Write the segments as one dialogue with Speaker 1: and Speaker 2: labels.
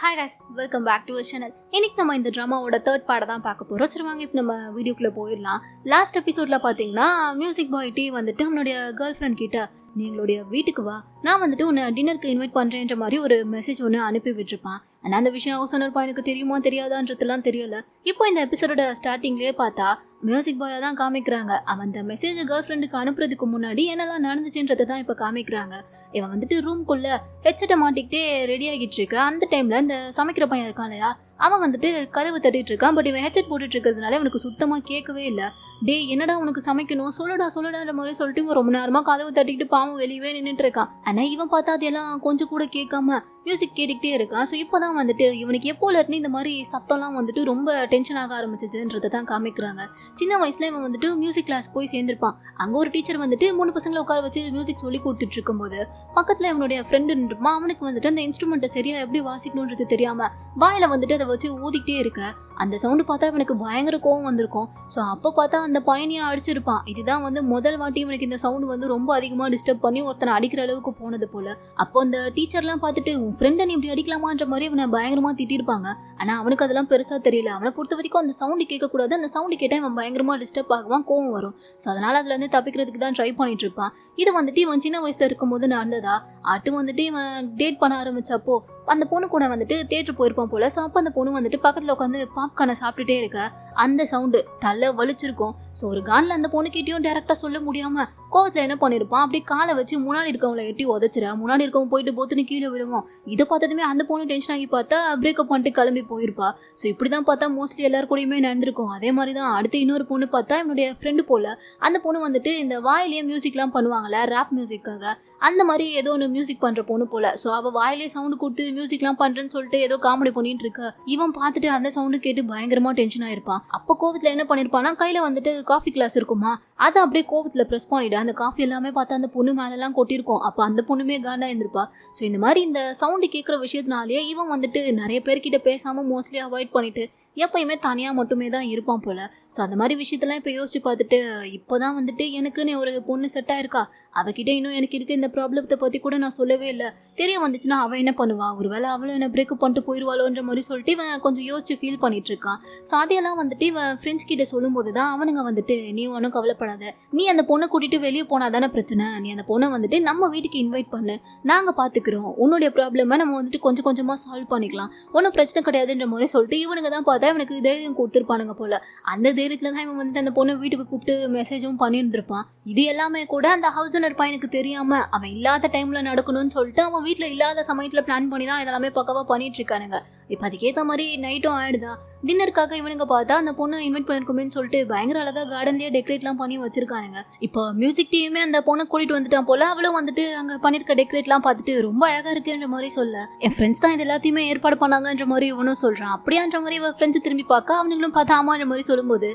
Speaker 1: Hi guys, welcome back to our channel. இன்னைக்கு நம்ம இந்த ட்ராமாவோட தேர்ட் பார்ட் தான் பார்க்க போகிறோம். சரி வாங்க இப்போ நம்ம வீடியோக்குள்ளே போயிடலாம். லாஸ்ட் எபிசோடில் பார்த்தீங்கன்னா மியூசிக் பாய் டி வந்துட்டு அவனுடைய கேர்ள் ஃப்ரெண்ட் கிட்ட நீ எங்களுடைய வீட்டுக்கு வா, நான் வந்துட்டு உன்னை டின்னருக்கு இன்வைட் பண்ணுறேன்ற மாதிரி ஒரு மெசேஜ் ஒன்று அனுப்பி விட்டுருப்பான். ஆனால் அந்த விஷயம் ஹவுஸ் ஓனர் பையனுக்கு தெரியுமா தெரியாதான்றதுலாம் தெரியல. இப்போ இந்த எபிசோடோட ஸ்டார்டிங்லேயே பார்த்தா மியூசிக் பாயை தான் காமிக்கிறாங்க. அவன் அந்த மெசேஜை கேர்ள் ஃப்ரெண்டுக்கு அனுப்புறதுக்கு முன்னாடி என்னெல்லாம் நடந்துச்சுன்றதை தான் இப்போ காமிக்கிறாங்க. இவன் வந்துட்டு ரூம்குள்ளே ஹெட்செட்டை மாட்டிக்கிட்டே ரெடி ஆகிட்டு இருக்க அந்த டைமில் இந்த சமைக்கிற பையன் இருக்கான் இல்லையா, அவன் வந்துட்டு கதவு தட்டிட்டு இருக்கான். பட் இவன் ஹெட்செட் போட்டுட்டு இருக்கிறதுனால இவனுக்கு சுத்தமாக கேட்கவே இல்லை. டே என்னடா உனக்கு சமைக்கணும் சொல்லுடான்ற மாதிரி சொல்லிட்டு இவன் ரொம்ப நேரமாக கதவு தட்டிக்கிட்டு பாவம் வெளியவே நின்றுட்டு இருக்கான். ஆனால் இவன் பார்த்தா அதெல்லாம் கொஞ்சம் கூட கேட்காம மியூசிக் கேட்டுக்கிட்டே இருக்கான். ஸோ இப்போ தான் வந்துட்டு இவனுக்கு எப்போல இருந்து இந்த மாதிரி சத்தம்லாம் வந்துட்டு ரொம்ப டென்ஷன் ஆக ஆரம்பிச்சதுன்றதை தான் காமிக்கிறாங்க. சின்ன வயசுல இவன் வந்துட்டு மியூசிக் கிளாஸ் போய் சேர்ந்திருப்பான். அங்கே ஒரு டீச்சர் வந்துட்டு 3 பசங்களை உட்கார வச்சு மியூசிக் சொல்லி கொடுத்துட்டு இருக்கும்போது பக்கத்தில் இவனுடைய ஃப்ரெண்டு நின்றுப்பான். அவனுக்கு வந்துட்டு அந்த இன்ஸ்ட்ருமெண்ட்டை சரியா எப்படி வாசிக்கணுன்றது தெரியாம வாயில வந்துட்டு அதை வச்சு ஊதிக்கிட்டே இருக்க அந்த சவுண்டு பார்த்தா இவனுக்கு பயங்கர கோவம் வந்திருக்கும். ஸோ அப்போ பார்த்தா அந்த பையனையா அடிச்சிருப்பான். இதுதான் வந்து முதல் வாட்டி இவனுக்கு இந்த சவுண்டு வந்து ரொம்ப அதிகமாக டிஸ்டர்ப் பண்ணி ஒருத்தனை அடிக்கிற அளவுக்கு போனது போல. அப்போ அந்த டீச்சர்லாம் பார்த்துட்டு உன் ஃப்ரெண்டை நீ இப்படி அடிக்கலாமான்ற மாதிரி அவனை பயங்கரமாக திட்டிருப்பாங்க. ஆனால் அவனுக்கு அதெல்லாம் பெருசாக தெரியல. அவனை பொறுத்த வரைக்கும் அந்த சவுண்டு கேட்கக்கூடாது, அந்த சவுண்டு கேட்டால் இவன் பயங்கரமாக டிஸ்டர்ப் ஆகுவான், கோவம் வரும். ஸோ அதனால் அதுலேருந்து தப்பிக்கிறதுக்கு தான் ட்ரை பண்ணிட்டு இருப்பான். இது வந்துட்டு இவன் சின்ன வயசில் இருக்கும்போது நடந்ததா. அடுத்து வந்துட்டு இவன் டேட் பண்ண ஆரம்பிச்சப்போ அந்த பொண்ணு கூட வந்துட்டு தேட்டர் போயிருப்பான் போல. ஸோ அப்போ அந்த பொண்ணு வந்துட்டு பக்கத்தில் உட்காந்து பாப்கார்னை சாப்பிட்டுட்டே இருக்க அந்த சவுண்டு தலை வலிச்சிருக்கும். ஸோ ஒரு கானில் அந்த பொண்ணுக்கிட்டையும் டேரெக்டாக சொல்ல முடியாமல் கோவத்தில் என்ன பண்ணியிருப்பான், அப்படியே காலை வச்சு முன்னாடி இருக்கவங்களை எட்டி உதச்சிட, முன்னாடி இருக்கவங்க போயிட்டு போத்துன்னு கீழே விடுவோம். இதை பார்த்ததுமே அந்த பொண்ணு டென்ஷன் ஆகி பார்த்தா பிரேக்கப் பண்ணிட்டு கிளம்பி போயிருப்பா. ஸோ இப்படி தான் பார்த்தா மோஸ்ட்லி எல்லாரு கூடயுமே நடந்திருக்கும். அதே மாதிரி தான் அடுத்து இன்னொரு பொண்ணு பார்த்தா என்னுடைய ஃப்ரெண்டு போல அந்த பொண்ணு வந்துட்டு இந்த வாயிலேயே மியூசிக்லாம் பண்ணுவாங்கள்ல, ரேப் மியூசிக்காக அந்த மாதிரி ஏதோ ஒன்று மியூசிக் பண்ணுற பொண்ணு போல. ஸோ அவள் வாயிலே சவுண்டு கொடுத்து மியூசிக்லாம் பண்ணுறேன்னு சொல்லிட்டு ஏதோ காமெடி பண்ணிட்டு இருக்க இவன் பார்த்துட்டு அந்த சவுண்டு கேட்டு பயங்கரமாக டென்ஷன் ஆயிருப்பான். அப்போ கோவத்தில் என்ன பண்ணியிருப்பான்னா கையில் வந்துட்டு காஃபி கிளாஸ் இருக்குமா, அதை அப்படியே கோவத்தில் ப்ரெஸ் பண்ணிவிடு. அந்த காஃபி எல்லாமே பார்த்தா அந்த பொண்ணு மேலெல்லாம் கொட்டியிருக்கும். அப்போ அந்த பொண்ணுமே காண்டா இருந்திருப்பா. ஸோ இந்த மாதிரி இந்த சவுண்டு கேட்குற விஷயத்தினாலேயே இவன் வந்துட்டு நிறைய பேர்கிட்ட பேசாமல் மோஸ்ட்லி அவாய்ட் பண்ணிட்டு எப்பயுமே தனியாக மட்டுமே தான் இருப்பான் போல. ஸோ அந்த மாதிரி விஷயத்தெல்லாம் இப்போ யோசிச்சு பார்த்துட்டு இப்போ தான் வந்துட்டு எனக்குன்னு ஒரு பொண்ணு செட் ஆயிருக்கா, அவகிட்ட இன்னும் எனக்கு இருக்க இந்த ப்ராப்ளத்தை பற்றி கூட நான் சொல்லவே இல்லை, தெரிய வந்துச்சுன்னா அவள் என்ன பண்ணுவா, ஒரு வேளை அவளும் என்ன பிரேக்கப் பண்ணிட்டு போயிடுவாளோன்ற மாதிரி சொல்லிட்டு இவன் கொஞ்சம் யோசிச்சு ஃபீல் பண்ணிட்டு இருக்கான். ஸோ அதையெல்லாம் வந்துட்டு இவன் ஃப்ரெண்ட்ஸ் கிட்ட சொல்லும்போது தான் அவனுங்க வந்துட்டு நீ ஒன்றும் கவலைப்படாத, நீ அந்த பொண்ணை கூட்டிகிட்டு வெளியே போனால் தானே பிரச்சனை, நீ அந்த பொண்ணை வந்துட்டு நம்ம வீட்டுக்கு இன்வைட் பண்ணு, நாங்கள் பார்த்துக்கிறோம், உன்னுடைய ப்ராப்ளமை நம்ம வந்துட்டு கொஞ்சம் கொஞ்சமாக சால்வ் பண்ணிக்கலாம், ஒன்றும் பிரச்சனை கிடையாதுன்ற மாதிரி சொல்லிட்டு இவனுங்க தான் இவனுக்கு தைரியம் கொடுத்துருப்பானுங்க போல. அந்த தைரியத்துல தான் இவன் வந்துட்டு அந்த பொண்ணை வீட்டுக்கு கூப்பிட்டு மெசேஜும் பண்ணியிருந்திருப்பான். இது எல்லாமே கூட அந்த ஹவுஸ் ஓனர் பையனுக்கு தெரியாம அவன் இல்லாத டைம்ல நடக்கணும்னு சொல்லிட்டு அவன் வீட்டுல இல்லாத சமயத்துல பிளான் பண்ணி தான் இதெல்லாமே பக்கவா பண்ணிட்டு இருக்கானுங்க. இப்ப அதுக்கேற்ற மாதிரி நைட்டும் ஆயிடுதா. டின்னருக்காக இவனுங்க பார்த்தா அந்த பொண்ணை இன்வைட் பண்ணிருக்கோமேன்னு சொல்லிட்டு பயங்கர அழகா கார்டன்லயே டெக்கரேட்லாம் பண்ணி வச்சிருக்கானுங்க. இப்போ மியூசிக் டீமே அந்த பொண்ணை கூட்டிட்டு வந்துட்டான் போல. அவளும் வந்துட்டு அங்க பண்ணிருக்க டெக்கரேட்லாம் பார்த்துட்டு ரொம்ப அழகா இருக்குன்ற மாதிரி சொல்ல என் ஃப்ரெண்ட்ஸ் தான் இது எல்லாத்தையுமே ஏற்பாடு பண்ணாங்கன்ற மாதிரி இவனும் சொல்றான். அப்படியான்ற மாதிரி இவன் ஃப்ரெண்ட்ஸ் திரும்பி பார்க்க அவனுங்களும் பார்த்தா ஆமான்ற மாதிரி சொல்லும்போது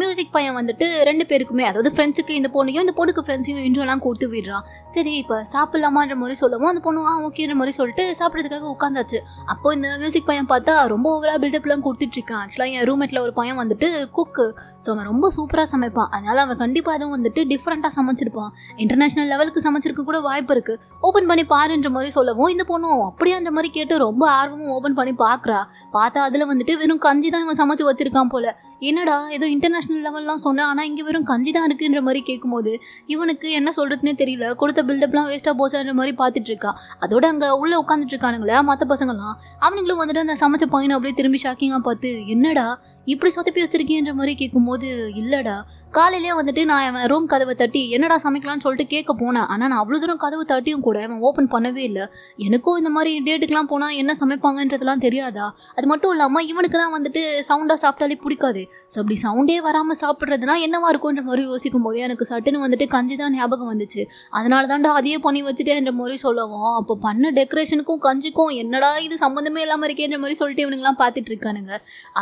Speaker 1: மியூசிக் பையன் வந்துட்டு 2 பேருக்குமே, அதாவது ஃப்ரெண்ட்ஸுக்கு இந்த பொண்ணையும் இந்த பொண்ணுக்கு ஃப்ரெண்ட்ஸையும் இன்ட்ரோலாம் கொடுத்து விடுறான். சரி இப்போ சாப்பிடலாமான்ற மாதிரி சொல்லவும் அந்த பொண்ணு ஓகேன்ற மாதிரி சொல்லிட்டு சாப்பிட்றதுக்காக உட்காந்தாச்சு. அப்போ இந்த மியூசிக் பையன் பார்த்தா ரொம்ப ஓவரா பில்டப்லாம் கொடுத்துட்டு இருக்கான். ஆக்சுவலாக என் ரூம்மேட்டில் ஒரு பையன் வந்துட்டு குக்கு. ஸோ அவன் ரொம்ப சூப்பராக சமைப்பான். அதனால அவன் கண்டிப்பாக அதுவும் வந்துட்டு டிஃப்ரெண்ட்டாக சமைச்சிருப்பான். இன்டர்நேஷனல் லெவலுக்கு சமைச்சிருக்க கூட வாய்ப்பு இருக்கு, ஓப்பன் பண்ணி பாருன்ற மாதிரி சொல்லவும் இந்த பொண்ணும் அப்படியான்ற மாதிரி கேட்டு ரொம்ப ஆர்வமும் ஓப்பன் பண்ணி பார்க்குறா. பார்த்தா அதில் வந்துட்டு வெறும் கஞ்சி தான் இவன் சமைச்சு வச்சிருக்கான் போல. என்னடா ஏதோ இன்டர்நேஷனல் லெவல்லாம் சொன்னேன், ஆனால் இங்கே வெறும் கஞ்சி தான் இருக்குன்ற மாதிரி கேட்கும்போது இவனுக்கு என்ன சொல்கிறதுனே தெரியல. கொடுத்த பில்டப்லாம் வேஸ்ட்டாக போச்சான்ற மாதிரி பார்த்துட்டு இருக்கான். அதோட அங்கே உள்ளே உட்காந்துட்டு இருக்கானுங்களே மற்ற பசங்கள்லாம், அவனுங்களும் வந்துட்டு அந்த சமைச்ச பையனை அப்படியே திரும்பி ஷாக்கிங்காக பார்த்து என்னடா இப்படி சொதப்பி வச்சிருக்கேன்ற மாதிரி கேட்கும்போது இல்லைடா காலையிலேயே வந்துட்டு நான் அவன் ரூம் கதவை தட்டி என்னடா சமைக்கலான்னு சொல்லிட்டு கேட்க போனேன், ஆனால் நான் அவ்வளோ தூரம் கதவை தட்டியும் கூட அவன் ஓப்பன் பண்ணவே இல்லை. எனக்கும் இந்த மாதிரி டேட்டுக்கெலாம் போனால் என்ன சமைப்பாங்கன்றதுலாம் தெரியாதா. அது மட்டும் இல்லாமல் இவனுக்கு தான் வந்துட்டு சவுண்டாக சாப்பிட்டாலே பிடிக்காது. ஸோ அப்படி சவுண்டே வராமல் சாப்பிட்றதுனா என்னவா இருக்கும்ன்ற மாதிரி யோசிக்கும் போது எனக்கு சட்டுன்னு வந்துட்டு கஞ்சி தான் ஞாபகம் வந்துச்சு. அதனால தான்டா அதையே பண்ணி வச்சுட்டேன்ற மாதிரி சொல்லவும் அப்போ பண்ண டெக்கரேஷனுக்கும் கஞ்சிக்கும் என்னடா இது சம்மந்தமே இல்லாமல் இருக்கேன்ற மாதிரி சொல்லிட்டு இவனுங்களாம் பார்த்துட்டு இருக்கானுங்க.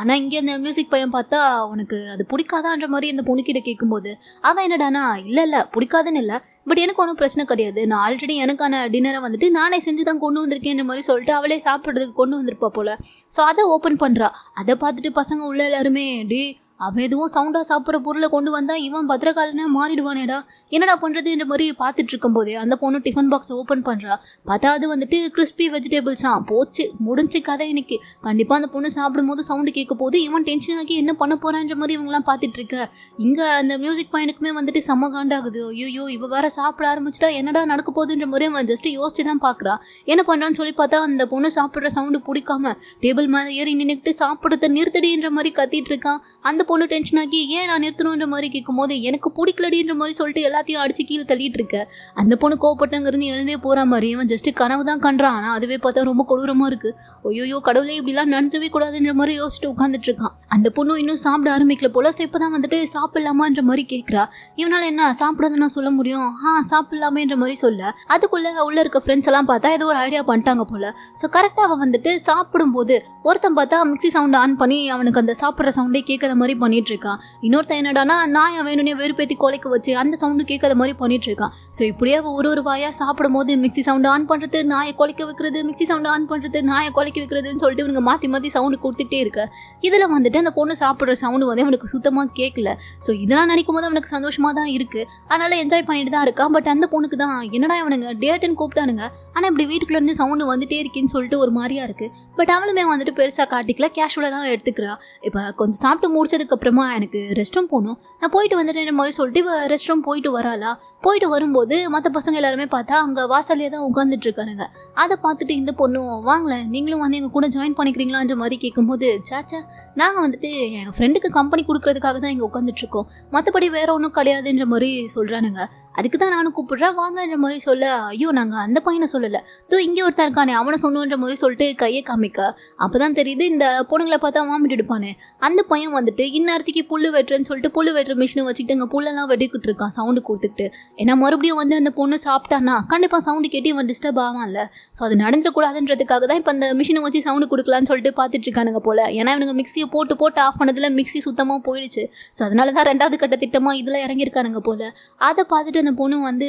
Speaker 1: ஆனால் இங்கே அந்த மியூசிக் பையன் பார்த்தா உனக்கு அது பிடிக்காதான்ற மாதிரி இந்த பொண்ணுக்கிட்ட கேட்கும்போது அவன் என்னடானா இல்லை பிடிக்காதுன்னு இல்லை, பட் எனக்கு ஒன்றும் பிரச்சனை கிடையாது, நான் ஆல்ரெடி எனக்கான டின்னரை வந்துட்டு நானே செஞ்சு தான் கொண்டு வந்திருக்கேன்ற மாதிரி சொல்லிட்டு அவளே சாப்பிட்றதுக்கு கொண்டு வந்திருப்பா போல். ஸோ அதை ஓப்பன் பண்ணுறா. அதை பார்த்துட்டு பசங்க உள்ள எல்லாருமே டே அவன் எதுவும் சவுண்டாக சாப்பிட்ற பொருளை கொண்டு வந்தால் இவன் பத்திரகாலனே மாறிடுவானேடா, என்னடா பண்ணுறதுன்ற மாதிரி பார்த்துட்டு இருக்கும்போதே அந்த பொண்ணு டிஃபன் பாக்ஸை ஓப்பன் பண்ணுறா. பார்த்தா அது வந்துட்டு கிறிஸ்பி வெஜிடபிள்ஸா. போச்சு, முடிஞ்சு கதை இன்னைக்கு. கண்டிப்பாக அந்த பொண்ணு சாப்பிடும்போது சவுண்டு கேட்க போது இவன் டென்ஷன் ஆகி என்ன பண்ண போகிறான்ற மாதிரி இவங்களாம் பார்த்துட்டு இருக்க. இங்கே அந்த மியூசிக் பையனுக்குமே வந்துட்டு செம்ம காண்டாகுது. ஐயோ இவ வேற சாப்பிட ஆரம்பிச்சிட்டா என்னடா நடக்க போகுதுன்ற மாதிரி அவன் ஜஸ்ட் யோசிச்சு தான் பார்க்குறான். என்ன பண்ணுறான்னு சொல்லி பார்த்தா அந்த பொண்ணு சாப்பிட்ற சவுண்டு பிடிக்காம டேபிள் மேலே ஏறி நின்றுக்கிட்டு சாப்பிட்றத நிறுத்தடின்ற மாதிரி கத்திட்டு இருக்கான். அந்த பொண்ணு டென்ஷன் ஆகி ஏன் நான் நிறுத்தணுன்ற மாதிரி கேட்கும் போது எனக்கு பிடிக்கலடின்ற மாதிரி சொல்லிட்டு எல்லாத்தையும் அடிச்சு கீழே தள்ளிட்டு இருக்க. அந்த பொண்ணு கோவப்பட்டங்கிறது எழுந்தே போற மாதிரி இவன் ஜஸ்ட் கனவு தான் கண்டான். ஆனால் அதுவே பார்த்தா ரொம்ப கொடூரமா இருக்கு. ஐயோ கடவுளே இப்படிலாம் நடந்தவே கூடாதுன்ற மாதிரி யோசிச்சுட்டு உட்காந்துட்டு இருக்கான். அந்த பொண்ணு இன்னும் சாப்பிட ஆரம்பிக்கல போல. இப்பதான் வந்துட்டு சாப்பிடலாமான்ற மாதிரி கேட்குறா. இவனால என்ன சாப்பிடாதுன்னா சொல்ல முடியும், சாப்பிடலாமேன்ற மாதிரி சொல்ல அதுக்குள்ள உள்ள இருக்க ஃப்ரெண்ட்ஸ் எல்லாம் பார்த்தா ஏதோ ஒரு ஐடியா பண்ணிட்டாங்க போல. ஸோ கரெக்டாக அவன் வந்துட்டு சாப்பிடும்போது ஒருத்தன் பார்த்தா மிக்சி சவுண்ட் ஆன் பண்ணி அவனுக்கு அந்த சாப்பிட்ற சவுண்டே கேட்காத மாதிரி பண்ணிட்டு இருக்கான். இன்னொருத்தன் என்னடானா நாயை வேணும்னே வெறுப்பேற்றி கொலைக்க வச்சு அந்த சவுண்டு கேட்காத மாதிரி பண்ணிட்டு இருக்கான். ஸோ இப்படியே ஒரு வாயா சாப்பிடும் போது மிக்சி சவுண்டு ஆன் பண்ணுறது, நாயை கொலைக்க வைக்கிறது, மிக்சி சவுண்டு ஆன் பண்ணுறது, நாயை கொலைக்க வைக்கிறதுன்னு சொல்லிட்டு இவனுங்க மாற்றி சவுண்டு கொடுத்துட்டே இருக்க. இதில் வந்துட்டு அந்த பொண்ணு சாப்பிட்ற சவுண்டு வந்து அவனுக்கு சுத்தமாக கேட்கல. ஸோ இதெல்லாம் நினைக்கும் போது அவனுக்கு சந்தோஷமாக தான் இருக்குது. அதனால என்ஜாய் பண்ணிட்டு தான் இருக்கான். பட் அந்த பொண்ணுக்கு தான் என்னடா இவனுங்க டேட்டுன்னு கூப்பிட்டானுங்க, ஆனால் இப்படி வீட்டுக்குள்ளேருந்து சவுண்டு வந்துட்டே இருக்கேன்னு சொல்லிட்டு ஒரு மாதிரியா இருக்குது. பட் அவளுமே வந்துட்டு பெருசாக காட்டிக்கல, கேஷுவலாக தான் எடுத்துக்கிறா. இப்போ கொஞ்சம் சாப்பிட்டு முடிச்சதுக்கப்புறமா எனக்கு ரெஸ்ட் ரூம் போகணும், நான் போயிட்டு வந்துட்டேன் மாதிரி சொல்லிட்டு ரெஸ்ட் ரூம் போயிட்டு வராளா. போயிட்டு வரும்போது மற்ற பசங்க எல்லாருமே பார்த்தா அங்கே வாசல்லே தான் உட்காந்துட்டு இருக்கானுங்க. அதை பார்த்துட்டு இந்த பொண்ணும் வாங்கலேன் நீங்களும் வந்து எங்கள் கூட ஜாயின் பண்ணிக்கிறீங்களான்ற மாதிரி கேட்கும்போது சாச்சா நாங்கள் வந்துட்டு எங்கள் ஃப்ரெண்டுக்கு கம்பெனி கொடுக்கறதுக்காக தான் இங்கே உட்காந்துட்ருக்கோம், மற்றபடி வேற ஒன்றும் கிடையாதுன்ற மாதிரி சொல்கிறானுங்க. அதுக்கு தான் நானும் கூப்பிட்றேன் வாங்கன்ற மாதிரி சொல்ல, ஐயோ நாங்கள் அந்த பையனை சொல்லலை, தோ இங்கே ஒருத்தர் இருக்கானே அவனை சொன்னோன்ற மாதிரி சொல்லிட்டு கையை காமிக்க. அப்போ தான் தெரியுது இந்த பொண்ணுங்களை பார்த்தா வாமிட்டு எடுப்பானே அந்த பையன் வந்துட்டு இந்நேரத்துக்கு புல்லு வெட்டுறேன்னு சொல்லிட்டு புல்லு வெட்டுற மிஷினை வச்சுக்கிட்டு அங்கே புல்லெல்லாம் வெட்டிக்கிட்டு இருக்கான் சவுண்டு கொடுத்துக்கிட்டு. ஏன்னா மறுபடியும் வந்து அந்த பொண்ணு சாப்பிட்டானா கண்டிப்பாக சவுண்டு கேட்டு இவன் டிஸ்டர்ப் ஆவான்ல. ஸோ அது நடந்துடக்கூடாதுன்றதுக்காக தான் இப்போ அந்த மிஷினை வச்சு சவுண்டு கொடுக்கலான்னு சொல்லிட்டு பார்த்துட்டு இருக்கானுங்க போல. ஏன்னா இவனுங்க மிக்சியை போட்டு ஆஃப் பண்ணதில் மிக்சி சுத்தமாக போயிடுச்சு. ஸோ அதனால தான் 2வது கட்ட திட்டமாக இதில் இறங்கியிருக்கானுங்க போல. அதை பார்த்துட்டு அந்த பொண்ணு வந்து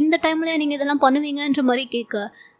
Speaker 1: இந்த டைமில் நீங்கள் இதெல்லாம் பண்ணுவீங்கன்ற மாதிரி கேட்க,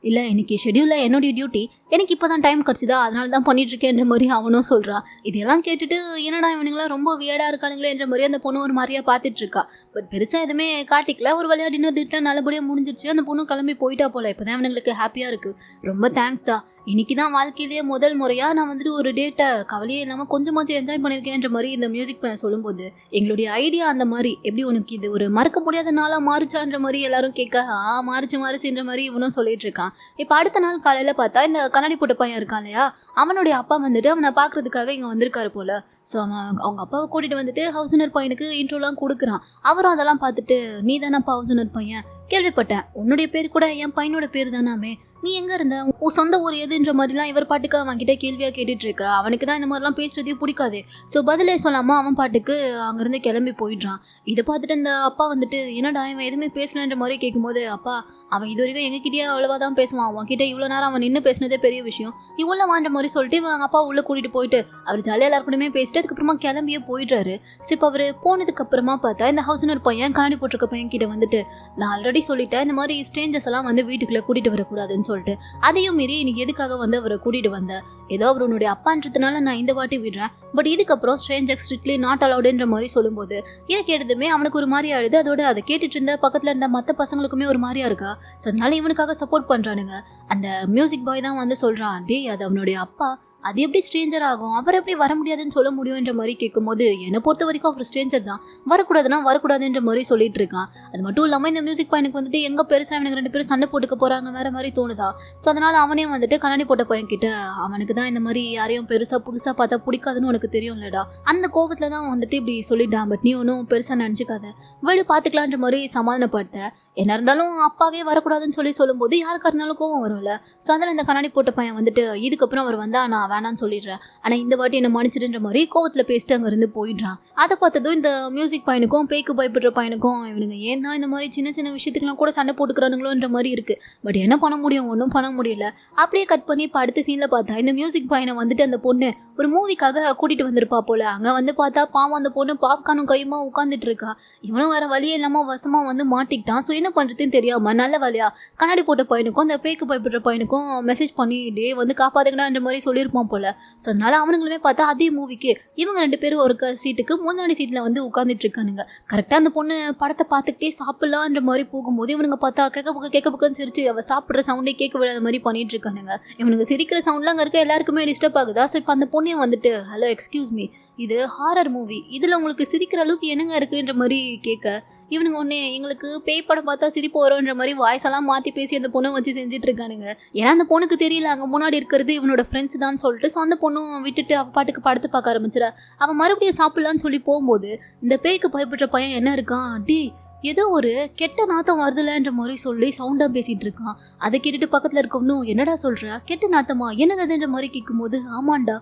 Speaker 1: இல்லை எனக்கு ஷெடியூலில் என்னுடைய டியூட்டி, எனக்கு இப்போ தான் டைம் கிடச்சிதா அதனால தான் பண்ணிகிட்ருக்கேன்ற மாதிரி அவனும் சொல்கிறான். இதெல்லாம் கேட்டுட்டு என்னடா இவனுங்களாம் ரொம்ப வியர்டாக இருக்கானுங்களேன்ற மாதிரி அந்த பொண்ணு ஒரு மாதிரியாக பார்த்துட்ருக்கா. பட் பெருசாக எதுவுமே காட்டிக்கல. ஒரு வழியாக டின்னர் நல்லபடியாக முடிஞ்சிருச்சு. அந்த பொண்ணு கிளம்பி போயிட்டா போல. இப்போ தான் இவனுங்களுக்கு ஹாப்பியாக இருக்குது. ரொம்ப தேங்க்ஸ்டா, இன்றைக்கி தான் வாழ்க்கையிலேயே முதல் முறையாக நான் வந்துட்டு ஒரு டேட்டை கவலையே இல்லாமல் கொஞ்சமாச்சும் என்ஜாய் பண்ணியிருக்கேன்ற மாதிரி இந்த மியூசிக் பண்ண சொல்லும்போது எங்களுடைய ஐடியா அந்த மாதிரி எப்படி உனக்கு இது ஒரு மறக்க முடியாத நாளாக மாறிச்சான்ற மாதிரி எல்லாரும் கேட்க மாறிச்சுன்ற மாதிரி இவனும் சொல்லிட்டு இருக்கான். இப்போ அடுத்த நாள் காலையில் பார்த்தா இந்த கண்ணாடி போட்ட பையன் இருக்கான் இல்லையா, அவனுடைய அப்பா வந்துட்டு அவனை பார்க்கறதுக்காக இங்கே வந்திருக்காரு போல. ஸோ அவன் அவங்க அப்பாவை கூட்டிகிட்டு வந்துட்டு ஹவுஸ் ஓனர் பையனுக்கு இன்ட்ரோலாம் கொடுக்குறான். அவரும் அதெல்லாம் பார்த்துட்டு நீ தானப்பா ஹவுஸ் ஓனர் பையன், கேள்விப்பட்டேன் உன்னுடைய பேர் கூட என் பையனோட பேர் தானாமே, நீ எங்கே இருந்த, உன் சொந்த ஊர் எதுன்ற மாதிரிலாம் இவர் பாட்டுக்கு அவன்கிட்ட கேள்வியாக கேட்டுட்டு இருக்க. அவனுக்கு தான் இந்த மாதிரிலாம் பேசுறதே பிடிக்காது. ஸோ பதிலே சொல்லாமல் அவன் பாட்டுக்கு அங்கேருந்து கிளம்பி போயிடுறான். இதை பார்த்துட்டு இந்த அப்பா வந்துட்டு என்னடா இவன் எதுவுமே பேசலன்ற மாதிரி கேட்கும்போது, அப்பா அவன் இது வரைக்கும் எங்ககிட்டயே அவ்வளோவா தான் பேசுவான், அவன்கிட்ட இவ்வளோ நேரம் அவன் நின்று பேசினதே பெரிய விஷயம், நீ உள்ள வாண்ட மாதிரி சொல்லிட்டு அவங்க அப்பா உள்ளே கூட்டிகிட்டு போயிட்டு அவர் ஜாலியாக எல்லாருக்கூடமே பேசிட்டு அதுக்கப்புறமா கிளம்பியே போயிடுறாரு. ஸோ இப்போ அவர் போனதுக்கப்புறமா பார்த்தா இந்த ஹவுஸ் ஓனர் பையன் கண்ணாடி போட்டிருக்க பையன் கிட்ட வந்துட்டு நான் ஆல்ரெடி சொல்லிட்டேன் இந்த மாதிரி ஸ்ட்ரேஞ்சர்ஸ் எல்லாம் வந்து வீட்டுக்குள்ளே கூட்டிகிட்டு வரக்கூடாதுன்னு சொல்லிட்டு, அதையும் மீறி நீ எதுக்காக வந்து அவரை கூட்டிகிட்டு வந்த, ஏதோ அவர் உன்னுடைய அப்பான்றதுனால நான் இந்த வாட்டி விடுறேன், பட் இதுக்கப்புறம் ஸ்ட்ரேஞ்சர் ஸ்ட்ரிக்ட்லி நாட் அலவுடுன்ற மாதிரி சொல்லும்போது இதை கேட்டதுமே அவனுக்கு ஒரு மாதிரியா ஆயிடுது. அதோட அதை கேட்டுட்டு இருந்த பக்கத்தில் இருந்த மற்ற பசங்களுக்குமே ஒரு மாதிரியா இருக்கா. ஸோ அதனால இவனுக்காக சப்போர்ட் பண்ணுறானுங்க. அந்த மியூசிக் பாய் தான் வந்து சொல்கிறான், டே அது அவனுடைய அப்பா, அது எப்படி ஸ்ட்ரேஞ்சர் ஆகும், அவர் எப்படி வர முடியாதுன்னு சொல்ல முடியுன்ற மாதிரி கேட்கும்போது என்னை பொறுத்த வரைக்கும் அவர் ஸ்ட்ரேஞ்சர் தான், வரக்கூடாதுன்னா வரக்கூடாதுன்ற மாதிரி சொல்லிட்டு இருக்கான். அது மட்டும் இல்லாமல் இந்த மியூசிக் பையனுக்கு வந்துட்டு எங்கே பெருசாக எனக்கு 2 பேரும் சண்டை போட்டுக்க போகிறாங்க வேற மாதிரி தோணுதா. ஸோ அதனால் அவனே வந்துட்டு கண்ணாடி போட்ட பையன்கிட்ட அவனுக்கு தான் இந்த மாதிரி யாரையும் பெருசாக புதுசாக பார்த்தா பிடிக்காதுன்னு உனக்கு தெரியும் இல்லடா, அந்த கோபத்தில் தான் வந்துட்டு இப்படி சொல்லிட்டான், பட் நீ ஒன்றும் பெருசாக நினச்சிக்காத வீடு பார்த்துக்கலான்ற மாதிரி சமாதானப்படுத்த. என்ன இருந்தாலும் அப்பாவே வரக்கூடாதுன்னு சொல்லும்போது யாருக்கா இருந்தாலும் கோவம் வரும்ல. ஸோ அதனால் இந்த கண்ணாடி போட்ட பையன் வந்துட்டு இதுக்கப்புறம் அவர் வந்தால் நான் வேணான்னு சொல்லிடுறேன், ஆனால் இந்த வாட்டி என்னை மன்னிச்சிடுன்ற மாதிரி கோவத்தில் பேசிட்டு அங்கேருந்து போயிடுறான். அதை பார்த்ததும் இந்த மியூசிக் பையனுக்கும் பேய்க்கு பயப்படுற பையனுக்கும் இவனுங்க ஏன் தான் இந்த மாதிரி சின்ன சின்ன விஷயத்துக்குலாம் கூட சண்டை போட்டுக்கிறானுங்களோன்ற மாதிரி இருக்குது. பட் என்ன பண்ண முடியும், ஒன்றும் பண்ண முடியல. அப்படியே கட் பண்ணி இப்போ அடுத்த சீனில் பார்த்தா இந்த மியூசிக் பையனை வந்துட்டு அந்த பொண்ணு ஒரு மூவிக்காக கூட்டிகிட்டு வந்திருப்பா போல். அங்கே வந்து பார்த்தா பாவம் அந்த பொண்ணு பாப்கார்னும் கையுமா உட்காந்துட்டு இருக்கா. இவனும் வேறு வழியே இல்லாமல் வசமாக வந்து மாட்டிக்கிட்டான். ஸோ என்ன பண்ணுறதுன்னு தெரியாமல் நல்ல வழியா கண்ணாடி போட்ட பையனுக்கும் அந்த பேய்க்கு பயப்படுற பையனுக்கும் மெசேஜ் பண்ணி டே வந்து காப்பாத்துக்கடான்ற மாதிரி சொல்லியிருப்பான் போல். ஸோ அதனால அவனுங்களுமே பார்த்தா அதே மூவிக்கு இவங்க 2 பேரும் ஒரு சீட்டுக்கு முன்னாடி சீட்டில் வந்து உட்காந்துட்டு இருக்கானுங்க. கரெக்டாக அந்த பொண்ணு படத்தை பார்த்துக்கிட்டே சாப்பிட்லான்ற மாதிரி போகும்போது இவனுங்க பார்த்தா கேட்க புக்கன்னு சிரிச்சு அவள் சாப்பிட்ற சவுண்டே கேட்க விடாத மாதிரி பண்ணிட்டு இருக்கானுங்க. இவனுங்க சிரிக்கிற சவுண்ட்லாம் அங்கே இருக்க எல்லாருக்குமே டிஸ்டர்ப் ஆகுதா. ஸோ இப்போ அந்த பொண்ணே வந்துட்டு ஹலோ எக்ஸ்கியூஸ் மீ, இது ஹாரர் மூவி, இதில் உங்களுக்கு சிரிக்கிற அளவுக்கு என்னங்க இருக்குன்ற மாதிரி கேட்க இவனுங்க ஒன்னே எங்களுக்கு பேய் படம் பார்த்தா சிரிப்பு வரும்ன்ற மாதிரி வாய்ஸ் எல்லாம் மாற்றி பேசி அந்த பொண்ணை வச்சு செஞ்சுட்டு இருக்கானுங்க. ஏன்னா அந்த பொண்ணுக்கு தெரியல அங்கே முன்னாடி இருக்கிறது இவனோட ஃப்ரெண்ட்ஸ் தான் சொல்லிட்டு. ஸோ அந்த பொண்ணும் விட்டுட்டு அவள் பாட்டுக்கு படத்தை பார்க்க ஆரம்பிச்சிடா. அவன் மறுபடியும் சாப்பிட்லான்னு சொல்லி போகும்போது இந்த பேய்க்கு பயப்படுற பையன் என்ன இருக்கான், டே ஏதோ ஒரு கெட்ட நாத்தம் வருதுலன்ற மாதிரி சொல்லி சவுண்டாக பேசிகிட்டு இருக்கான். அதை கேட்டுட்டு பக்கத்தில் இருக்கவனும் என்னடா சொல்கிற, கெட்ட நாத்தமா என்னதுன்ற மாதிரி கேட்கும்போது ஆமாண்டா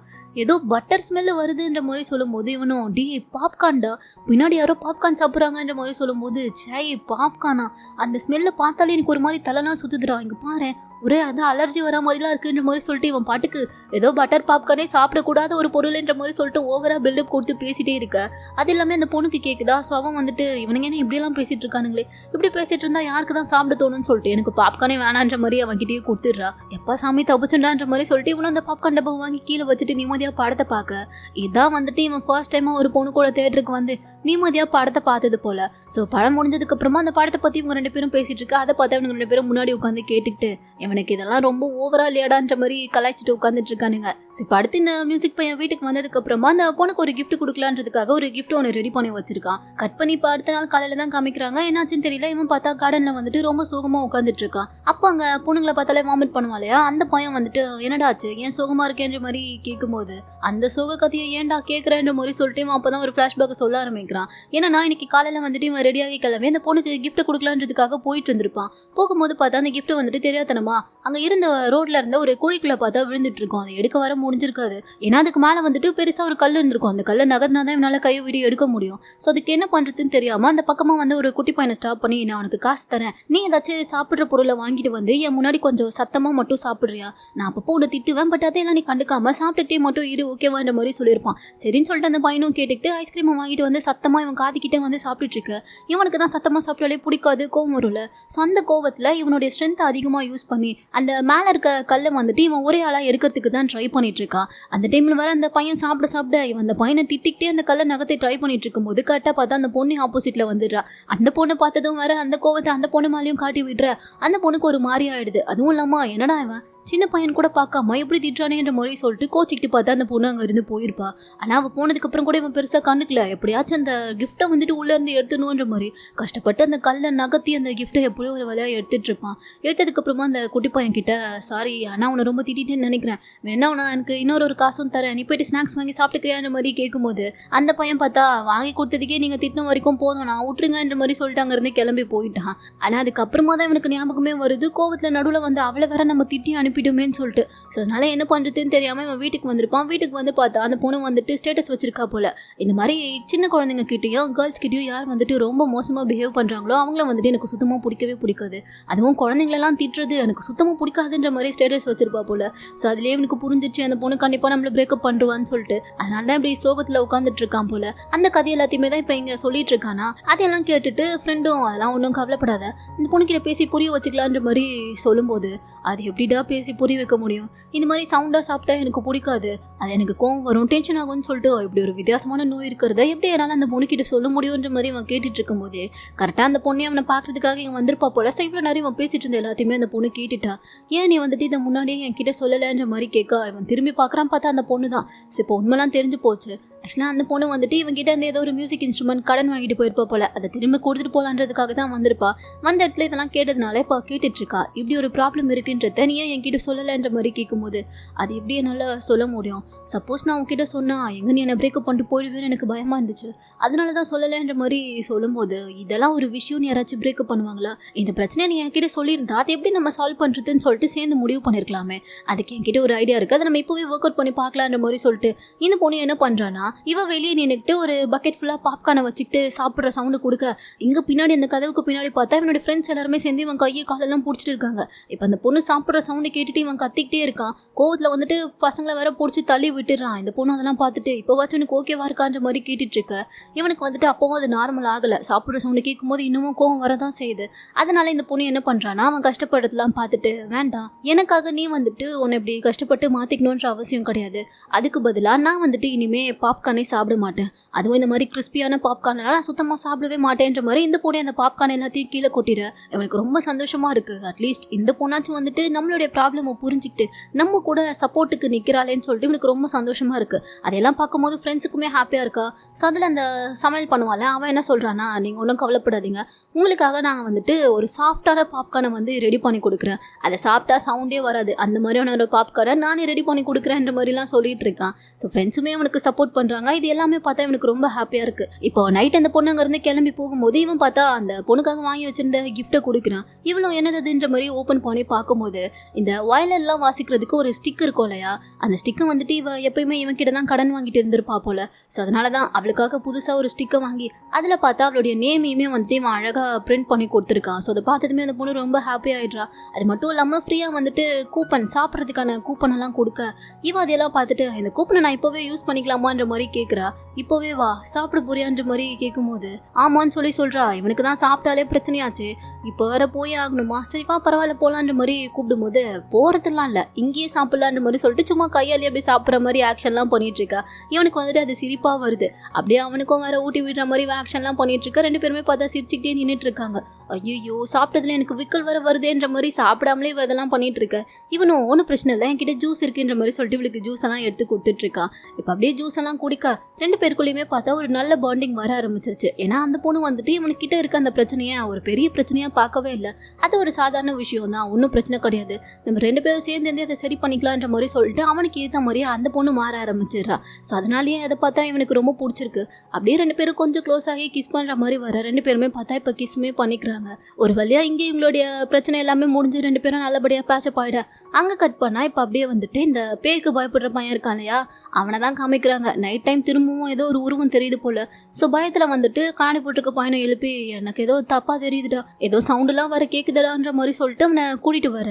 Speaker 1: ஏதோ பட்டர் ஸ்மெல்லு வருதுன்ற மாதிரி சொல்லும்போது இவனும் டே பாப்கார்ன்டா, பின்னாடி யாரோ பாப்கார்ன் சாப்பிட்றாங்கன்ற மாதிரி சொல்லும்போது சை பாப்கார்னா, அந்த ஸ்மெல்லை பார்த்தாலே எனக்கு ஒரு மாதிரி தலைலாம் சுற்றுதுடா, இங்கே பாரு ஒரே அதான் அலர்ஜி வர மாதிரிலாம் இருக்குன்ற மாதிரி சொல்லிட்டு இவன் பாட்டுக்கு ஏதோ பட்டர் பாப்கார்னே சாப்பிடக்கூடாத ஒரு பொருள்ன்ற மாதிரி சொல்லிட்டு ஓவராக பில்டப் கொடுத்து பேசிகிட்டே இருக்க. அது எல்லாமே அந்த பொண்ணுக்கு கேட்குதா. ஸோ அவன் வந்துட்டு இவனுங்க என்ன இப்படியெல்லாம் பேசிட்டு இருக்கானுங்களே, இப்படி பேசிட்டு இருந்தா யாருக்கு தான் சாப்பிட தோணும்னு சொல்லிட்டு எனக்கு பாப்கார்னே வேணான்ற மாதிரி அவன்கிட்டயே கொடுத்துடுறா. எப்பா சாமி தப்புச்சுண்டான்ற மாதிரி சொல்லிட்டு இவனும் அந்த பாப்கார்ன் டப்பா வாங்கி கீழே வச்சுட்டு நிம்மதியாக படத்தை பார்க்க. இதான் வந்துட்டு இவன் ஃபர்ஸ்ட் டைமாக ஒரு பொண்ணு கூட தேட்டருக்கு வந்து நிம்மதியாக படத்தை பார்த்தது போல. ஸோ படம் முடிஞ்சதுக்கு அப்புறமா அந்த படத்தை பற்றி இவங்க 2 பேரும் பேசிட்டு இருக்கா. அதை பார்த்து இவங்க 2 பேரும் முன்னாடி உட்காந்து கேட்டுக்கிட்டு இவனுக்கு இதெல்லாம் ரொம்ப ஓவரா இல்லையாடான்ற மாதிரி கலாய்ச்சிட்டு உட்காந்துட்டு இருக்கானுங்க. இப்போ அடுத்து இந்த மியூசிக் பையன் வீட்டுக்கு வந்ததுக்கு அப்புறமா அந்த பொண்ணுக்கு ஒரு கிஃப்ட் கொடுக்கலான்றதுக்காக ஒரு கிஃப்ட் ஒன்று ரெடி பண்ணி வச்சிருக்கான். கட் பண்ணி இப்போ அடுத்த நாள் காலையில தான் காமிக்கிறாங்க. என்னாச்சுன்னு தெரியல. இவன் பார்த்தா கார்டன்ல வந்துட்டு ரொம்ப சோகமா உட்காந்துட்டு இருக்கான். அப்போ அங்க பொண்ணுங்களை பார்த்தாலே வாமிட் பண்ணுவா இல்லையா, அந்த பையன் வந்துட்டு என்னடா ஆச்சு ஏன் சோகமா இருக்கேன்ற மாதிரி கேட்கும்போது அந்த சோக கதையை ஏன்டா கேட்கறேன்ற மாதிரி சொல்லிட்டு இவன் அப்பதான் ஒரு ஃபிளாஷ்பேக் சொல்ல ஆரம்பிக்கிறான். ஏன்னா நான் இன்னைக்கு காலையில வந்துட்டு இவன் ரெடியாகி கிளம்பி அந்த பொண்ணுக்கு கிஃப்ட் கொடுக்கலான்றதுக்காக போயிட்டு இருந்திருப்பான். போகும்போது பார்த்தா அந்த கிஃப்ட் வந்துட்டு தெரியாதனமா அங்க இருந்த ரோட்ல இருந்த ஒரு குழிக்குள்ள பார்த்தா விழுந்துட்டு இருக்கும். அதை எடுக்க வர முடிஞ்சிருக்காது. ஏன்னா அதுக்கு மேல வந்துட்டு பெருசா ஒரு கல் இருந்திருக்கும். அந்த கல்லை நகர்னா தான் இவனால கை விடி எடுக்க முடியும். ஸோ அதுக்கு என்ன பண்றதுன்னு தெரியாம அந்த பக்கமா வந்து ஒரு குட்டி பையனை ஸ்டாப் பண்ணி நான் உனக்கு காசு தரேன், நீ ஏதாச்சும் சாப்பிட்ற பொருளை வாங்கிட்டு வந்து என் முன்னாடி கொஞ்சம் சத்தமா மட்டும் சாப்பிட்றியா, நான் அப்பப்போ உன்னை திட்டுவேன், பட் அதையெல்லாம் நீ கண்டுக்காம சாப்பிட்டுட்டே மட்டும் இரு ஓகேவான்ற மாதிரி சொல்லியிருப்பான். சரின்னு சொல்லிட்டு அந்த பையனும் கேட்டுக்கிட்டு ஐஸ்கிரீமை வாங்கிட்டு வந்து சத்தமா இவன் காதிக்கிட்டே வந்து சாப்பிட்டுட்டு இருக்க. இவனுக்கு தான் சத்தமா சாப்பிட்டாலே பிடிக்காது, கோவம் வரும்ல. ஸோ அந்த கோவத்தில் இவனுடைய ஸ்ட்ரென்த் அதிகமாக யூஸ் பண்ணி அந்த மேலே இருக்க கல்லை வந்துட்டு இவன் ஒரே ஆளாக எடுக்கிறதுக்கு தான் ட்ரை பண்ணிட்டு இருக்கான். அந்த டைமில் வர அந்த பையன் சாப்பிட இவன் அந்த பையனை திட்டிக்கிட்டே அந்த கல்லை நகத்தை ட்ரை பண்ணிட்டு இருக்கும்போது கரெக்டாக பார்த்தா அந்த பொண்ணு ஆப்போசிட்டில் வந்துடுறா. அந்த பொண்ணை பார்த்ததும் வர அந்த கோவத்தை அந்த பொண்ணு மேலேயும் காட்டி விடுற. அந்த பொண்ணுக்கு ஒரு மாதிரி ஆயிடுது. அதுவும் இல்லாமல் என்னடா இவன் சின்ன பையன் கூட பார்க்காம எப்படி திட்டுறானேன்ற மாதிரி சொல்லிட்டு கோச்சிக்கிட்டு பார்த்தா அந்த பொண்ணு அங்கே இருந்து போயிருப்பா. ஆனால் அவள் போனதுக்கப்புறம் கூட இவன் பெருசாக கண்டுக்கல. எப்படியாச்சும் அந்த கிஃப்ட்டை வந்துட்டு உள்ளேருந்து எடுத்துணுன்ற மாதிரி கஷ்டப்பட்டு அந்த கல்லை நகர்த்தி அந்த கிஃப்ட்டை எப்படியோ ஒரு வழியாக எடுத்துகிட்டு இருப்பான். எடுத்ததுக்கப்புறமா அந்த குட்டி பையன் கிட்ட சாரி ஆனால் அவனை ரொம்ப திட்டிட்டேன்னு நினைக்கிறேன், வேணா அவனை எனக்கு இன்னொரு காசும் தரேன், நீ போயிட்டு ஸ்நாக்ஸ் வாங்கி சாப்பிட்டுக்கிறியான்ற மாதிரி கேட்கும்போது அந்த பையன் பார்த்தா வாங்கி கொடுத்ததுக்கே நீங்கள் திட்டின வரைக்கும் போதும் நான் விட்டுருங்கன்ற மாதிரி சொல்லிட்டு அங்கேருந்து கிளம்பி போயிட்டான். ஆனால் அதுக்கப்புறமா தான் இவனுக்கு ஞாபகமே வருது, கோவத்தில் நடுவில் வந்து அவளை வேற நம்ம திட்டி அனுப்பிடுமேன்னு சொல்லிட்டு. ஸோ அதனால என்ன பண்ணுறதுன்னு தெரியாமல் இவன் வீட்டுக்கு வந்திருப்பான். வீட்டுக்கு வந்து பார்த்தா அந்த பொண்ணு வந்துட்டு ஸ்டேட்டஸ் வச்சிருக்கா போல. இந்த மாதிரி சின்ன குழந்தைங்க கிட்டேயும் கேர்ள்ஸ் கிட்டேயும் யார் வந்துட்டு ரொம்ப மோசமாக பிஹேவ் பண்ணுறாங்களோ அவங்கள வந்துட்டு எனக்கு சுத்தமாக பிடிக்கவே பிடிக்காது, அதுவும் குழந்தைங்களெல்லாம் திட்டுறது எனக்கு சுத்தமாக பிடிக்காதுன்ற மாதிரி ஸ்டேட்டஸ் வச்சிருப்பா போல. ஸோ அதுலேயே எனக்கு புரிஞ்சிச்சு அந்த பொண்ணு கண்டிப்பாக நம்மளை பிரேக்கப் பண்ணுவான்னு சொல்லிட்டு. அதனால தான் இப்படி சோகத்தில் உட்காந்துட்டு இருக்கான் போல. அந்த கதை எல்லாத்தையுமே தான் இப்போ இங்கே சொல்லிட்டு இருக்கானா. அதையெல்லாம் கேட்டுட்டு ஃப்ரெண்டும் அதெல்லாம் ஒன்றும் கவலைப்படாத, இந்த பொண்ணுக்கிட்ட பேசி புரிய வச்சுக்கலான்ற மாதிரி சொல்லும்போது அது எப்படிடா பேசி புரிய வைக்க முடியும், இந்த மாதிரி சவுண்டாக சாப்பிட்டா எனக்கு பிடிக்காது, அது எனக்கு கோவம் வரும் டென்ஷன் ஆகும்னு சொல்லிட்டு இப்படி ஒரு வித்தியாசமான நோய் இருக்கிறத எப்படி என்னால் அந்த பொண்ணுக்கிட்ட சொல்ல முடியுன்ற மாதிரி அவன் கேட்டுட்டு இருக்கும்போது கரெக்டாக அந்த பொண்ணை அவனை பார்க்கறதுக்காக இவன் வந்திருப்பா போல. ஸோ இவ்வளோ நிறைய அவன் பேசிட்டு இருந்த எல்லாத்தையுமே அந்த பொண்ணு கேட்டுட்டா. ஏன் நீ வந்துட்டு இதை முன்னாடியே என்கிட்ட சொல்லலைன்ற மாதிரி கேட்க இவன் திரும்பி பார்க்குறான். பார்த்தா அந்த பொண்ணு தான். ஸோ இப்போ உண்மைலாம் தெரிஞ்சு போச்சு, ஆக்சுவலாக அந்த பொண்ணு வந்துட்டு இவங்கிட்ட இருந்து ஏதோ ஒரு மியூசிக் இன்ஸ்ட்ருமெண்ட் கடன் வாங்கிட்டு போயிருப்பா போல, அதை திரும்ப கொடுத்துட்டு போகலான்றதுக்காக தான் வந்திருப்பா. வந்த இடத்துல இதெல்லாம் கேட்டதுனால இப்போ கேட்டுட்டு இருக்கா, இப்படி ஒரு ப்ராப்ளம் இருக்குன்றத நீ ஏன் என்கிட்ட சொல்லலைன்ற மாதிரி கேட்கும்போது, அது எப்படி என்னால் சொல்ல முடியும்? சப்போஸ் நான் உன்கிட்ட சொன்னா எங்கே நீ என்னை பிரேக்கப் பண்ணிட்டு போயிடுவேன்னு எனக்கு பயமாக இருந்துச்சு, அதனால தான் சொல்லலைன்ற மாதிரி சொல்லும்போது, இதெல்லாம் ஒரு விஷயம் யாராச்சும் பிரேக்கப் பண்ணுவாங்களா? இந்த பிரச்சனையை நீ என்கிட்ட சொல்லியிருந்தா அதை எப்படி நம்ம சால்வ் பண்ணுறதுன்னு சொல்லிட்டு சேர்ந்து முடிவு பண்ணியிருக்கலாமே. அதுக்கு என்கிட்ட ஒரு ஐடியா இருக்குது, அதை நம்ம இப்போவே ஒர்க் அவுட் பண்ணி பார்க்கலான்ற மாதிரி சொல்லிட்டு இந்த பொண்ணு என்ன பண்ணுறான்னா, இவ வெளியே நின்றுட்டு ஒரு பக்கெட் ஃபுல்லாக பாப்கார்னை வச்சுக்கிட்டு சாப்பிட்ற சவுண்டு கொடுக்க, இங்கே பின்னாடி அந்த கதவுக்கு பின்னாடி பார்த்தா இவனோட ஃப்ரெண்ட்ஸ் எல்லாருமே சேர்ந்து இவன் கையை காலெல்லாம் பிடிச்சிட்டு இருக்காங்க. இப்போ அந்த பொண்ணு சாப்பிட்ற சவுண்டு கேட்டுட்டு இவன் கத்திக்கிட்டே இருக்கான். கோவத்தில் வந்துட்டு பசங்களை வேற பிடிச்சி தள்ளி விட்டுறான். இந்த பொண்ணு அதெல்லாம் பார்த்துட்டு இப்போ வாச்சும் எனக்கு ஓகேவா இருக்கான்ற மாதிரி கேட்டுட்டு இருக்க. இவனுக்கு வந்துட்டு அப்போவும் அது நார்மல் ஆகலை. சாப்பிட்ற சவுண்டு கேட்கும்போது இன்னமும் கோவம் வரதான் செய்யுது. அதனால இந்த பொண்ணு என்ன பண்ணுறான்னா, அவன் கஷ்டப்படுறதுலாம் பார்த்துட்டு, வேண்டாம் எனக்காக நீ வந்துட்டு உன்னை இப்படி கஷ்டப்பட்டு மாற்றிக்கணுன்ற அவசியம் கிடையாது, அதுக்கு பதிலாக நான் வந்துட்டு இனிமே பாப்கார்னே சாப்பிட மாட்டேன், அதுவும் இந்த மாதிரி கிறிஸ்பியான பாப்கார்னெல்லாம் நான் சுத்தமாக சாப்பிடவே மாட்டேன்ற மாதிரி இந்த பொண்ணு அந்த பாப்கார்ன் எல்லாத்தையும் கீழே கொட்டிட இவனுக்கு ரொம்ப சந்தோஷமா இருக்கு. அட்லீஸ்ட் இந்த பொண்ணாச்சும் வந்துட்டு நம்மளுடைய ப்ராப்ளமை புரிஞ்சுக்கிட்டு நம்ம கூட சப்போர்ட்டுக்கு நிற்கிறாளேன்னு சொல்லிட்டு இவனுக்கு ரொம்ப சந்தோஷமா இருக்கு. அதெல்லாம் பார்க்கும்போது ஃப்ரெண்ட்ஸுக்குமே ஹாப்பியாக இருக்கா. ஸோ அதில் அந்த சமையல் பண்ணுவாள், அவன் என்ன சொல்கிறான்னா, நீங்கள் ஒன்றும் கவலைப்படாதீங்க, உங்களுக்காக நாங்கள் வந்துட்டு ஒரு சாஃப்டான பாப்கார்னை வந்து ரெடி பண்ணி கொடுக்குறேன், அதை சாப்பிட்டா சவுண்டே வராது, அந்த மாதிரியான ஒரு பாப்கார்னை நானே ரெடி பண்ணி கொடுக்குறேன்ற மாதிரிலாம் சொல்லிட்டு இருக்கான். ஸோ ஃப்ரெண்ட்ஸுமே அவனுக்கு சப்போர்ட் பண்ணுறாங்க. இது எல்லாமே பார்த்தா இவனுக்கு ரொம்ப ஹாப்பியாக இருக்குது. இப்போ நைட் அந்த பொண்ணு அங்கேருந்து கிளம்பி போகும்போது இவன் பார்த்தா அந்த பொண்ணுக்காக வாங்கி வச்சிருந்த கிஃப்ட்டை கொடுக்குறான். இவளும் என்னதுன்ற மாதிரி ஓப்பன் பண்ணி பார்க்கும்போது இந்த வயலெல்லாம் வாசிக்கிறதுக்கு ஒரு ஸ்டிக் இருக்கும் இல்லையா, அந்த ஸ்டிக்கை வந்துட்டு இவ எப்பயுமே இவன் கிட்ட தான் கடன் வாங்கிட்டு இருந்திருப்பா போல. ஸோ அதனால தான் அவளுக்காக புதுசாக ஒரு ஸ்டிக்கை வாங்கி அதில் பார்த்தா அவளுடைய நேமையுமே வந்துட்டு இவன் அழகாக பிரிண்ட் பண்ணி கொடுத்துருக்கான். ஸோ அதை பார்த்ததுமே அந்த பொண்ணு ரொம்ப ஹாப்பி ஆகிடுறா. அது மட்டும் இல்லாமல் ஃப்ரீயாக வந்துட்டு கூப்பன் சாப்பிட்றதுக்கான கூப்பன் எல்லாம் கொடுக்க இவன் அதையெல்லாம் பார்த்துட்டு, இந்த கூப்பனை நான் இப்போவே யூஸ் பண்ணிக்கலாமான்ற மாதிரி கேட்குறா. இப்போவே வா சாப்பிட போறியான்ற மாதிரி கேட்கும்போது ஆமான்னு சொல்கிறா. இவனுக்கு தான் சாப்பிட்டாலே பிரச்சனையாச்சு, இப்போ வேற போய் ஆகணுமா, சரிவா பரவாயில்ல போகலான்ற மாதிரி கூப்பிடும்போது, போகிறதுலாம் இல்லை இங்கேயே சாப்பிட்லான்ற மாதிரி சொல்லிட்டு சும்மா கையாலே அப்படி சாப்பிட்ற மாதிரி ஆக்ஷன்லாம் பண்ணிட்டு இருக்கா. இவனுக்கு வந்துட்டு அது சிரிப்பாக வருது. அப்படியே அவனுக்கும் வேற ஊட்டி விடுற மாதிரி ஆக்ஷன்லாம் பண்ணிட்டு இருக்கா. ரெண்டு பேருமே பார்த்தா சிரிச்சுக்கிட்டே நின்றுட்டு இருக்காங்க. ஐயோ சாப்பிட்டதுல எனக்கு விக்கல் வர வருதுன்ற மாதிரி சாப்பிடாமலே இதெல்லாம் பண்ணிட்டு இருக்க. இவனும் ஒன்றும் பிரச்சனை இல்லை, என்கிட்ட ஜூஸ் இருக்குன்ற மாதிரி சொல்லிட்டு இவளுக்கு ஜூஸ் எல்லாம் எடுத்து கொடுத்துட்டு இருக்கான். இப்போ அப்படியே ஜூஸ் எல்லாம் குடிக்க ரெண்டு பேருக்குள்ளேயுமே பார்த்தா ஒரு நல்ல பாண்டிங் வர ஆரம்பிச்சிருச்சு. ஏன்னா அந்த பொண்ணு வந்துட்டு இவனுக்கிட்ட இருக்க அந்த பிரச்சனையை ஒரு பெரிய பிரச்சனையாக பார்க்கவே இல்லை. அது ஒரு சாதாரண விஷயம் தான், ஒன்றும் பிரச்சனை கிடையாது, நம்ம ரெண்டு பேரும் சேர்ந்து அதை சரி பண்ணிக்கலான்ற மாதிரி சொல்லிட்டு அவனுக்கு ஏற்ற மாதிரியே அந்த பொண்ணு மாற ஆரம்பிச்சிடுறா. ஸோ அதனாலேயே அதை பார்த்தா இவனுக்கு ரொம்ப பிடிச்சிருக்கு. அப்படியே ரெண்டு பேரும் கொஞ்சம் க்ளோஸ் ஆகி கிஸ் பண்ணுற மாதிரி வர. ரெண்டு பேருமே பார்த்தா இப்போ கிஸ்மே பண்ணிக்கிறாங்க. ஒரு வழியாக இங்கே இவங்களுடைய பிரச்சனை எல்லாமே முடிஞ்சு ரெண்டு பேரும் நல்லபடியாக பேச்சப் ஆகிட. அங்கே கட் பண்ணால் இப்போ அப்படியே வந்துட்டு இந்த பேய்க்கு பயப்படுற பையன் இருக்கான் இல்லையா, அவனை தான் காமிக்கிறாங்க. நைட் டைம் திரும்பவும் ஏதோ ஒரு உருவம் தெரியுது போல. ஸோ பயத்தில் வந்துட்டு காணி போட்டிருக்க பையனை எழுப்பி, எனக்கு ஏதோ தப்பாக தெரியுதுடா, ஏதோ சவுண்டுலாம் வர கேட்குதுடான்ற மாதிரி சொல்லிட்டு அவனை கூட்டிகிட்டு வர.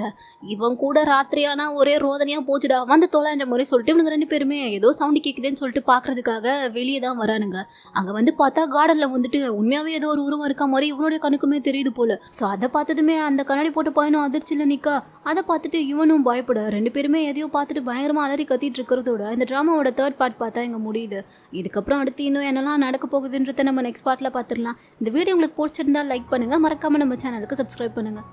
Speaker 1: இவன் கூட ராத்திரியானா ஒரே ரோதனையாக போச்சுடா, வந்து தொலைன்ற மாதிரி சொல்லிட்டு இவனுங்க ரெண்டு பேருமே ஏதோ சவுண்டு கேட்குதுன்னு சொல்லிட்டு பார்க்கறதுக்காக வெளியே தான் வரானுங்க. அங்கே வந்து பார்த்தா கார்டனில் வந்துட்டு உண்மையாகவே ஏதோ ஒரு உருவம் இருக்க மாதிரி இவனுடைய கணக்குமே தெரியுது போல. ஸோ அதை பார்த்ததுமே அந்த கண்ணாடி போட்ட பையனும் அதிர்ச்சியில் நிற்கா. அதை பார்த்துட்டு இவனும் பயப்பட. ரெண்டு பேருமே எதையோ பார்த்துட்டு பயங்கரமாக அலறி கத்திட்டு இருக்கிறதோட இந்த ட்ராமாவோட தேர்ட் பார்ட் பார்த்தா இங்கே முடியுது. இதுக்கப்புறம் அடுத்து இன்னும் என்னெல்லாம் நடக்க போகுதுன்றதை நம்ம நெக்ஸ்ட் பார்ட்டில் பார்த்துடலாம். இந்த வீடியோ உங்களுக்கு பிடிச்சிருந்தா லைக் பண்ணுங்கள், மறக்காமல் நம்ம சேனலுக்கு சப்ஸ்கிரைப் பண்ணுங்கள்.